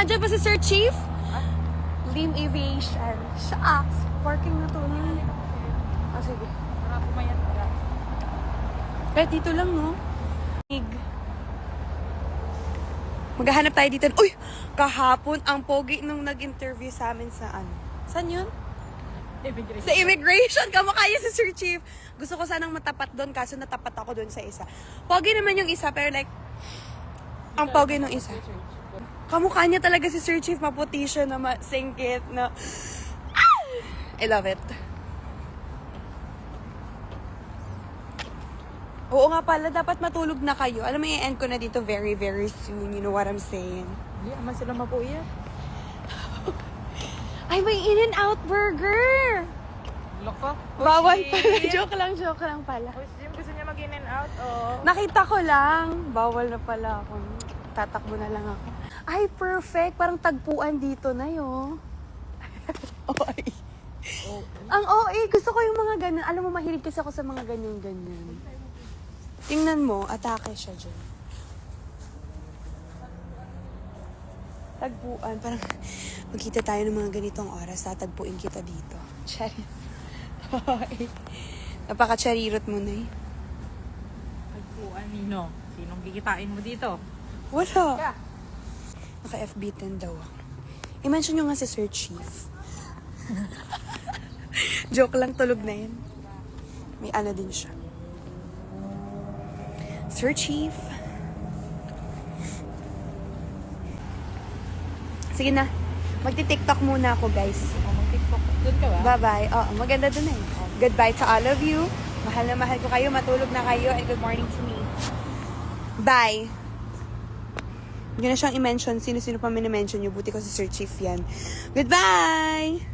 Andyan pa si Sir Chief? Lim Aviation. Shucks. Parking na to. Ah, sige. Kahit dito lang, no? Maghahanap tayo dito. Uy! Kahapon, ang pogi nung nag-interview sa amin sa ano. Saan yun? Sa immigration. Kamakaya si Sir Chief. Gusto ko sanang matapat doon, kaso natapat ako doon sa isa. Pogi naman yung isa, pero like, ang pogi nung isa. Kamukha niya talaga si Sir Chief. Maputi siya na masingkit na... Ah! I love it. Oo nga pala, dapat matulog na kayo. Alam mo, i-end ko na dito very, very soon. You know what I'm saying? Hindi naman sila mapuya. Ay, may In-N-Out Burger! Loko. Bawal pala. Joke lang pala. Uy, Jim, gusto niya mag-in and out, oh. Nakita ko lang. Bawal na pala ako. Tatakbo na lang ako. Ay, perfect. Parang tagpuan dito na yun. Oy. Oh. Ang OA. Gusto ko yung mga ganun. Alam mo, mahilig kasi ako sa mga ganyan-ganyan. Tingnan mo, atake siya dyan. Tagpuan. Parang magkita tayo ng mga ganitong oras. Tatagpuin kita dito. Charis. Napaka-charirot mo na eh. Pagpuan nino. Sinong kikitain mo dito? Wala. Naka-FB 10 daw ako. I-mention nyo nga si Sir Chief. Joke lang, tulog na yun. May ano din siya. Sir Chief. Sige na. Magti-TikTok muna ako, guys. Mag-tiktok. Doon ka ba? Bye-bye. Oo, maganda dun eh. Goodbye to all of you. Mahal na mahal ko kayo. Matulog na kayo. And good morning to me. Bye. Hindi na siyang i-mention. Sino-sino pa mini-mention nyo. Buti ko si Sir Chief yan. Goodbye!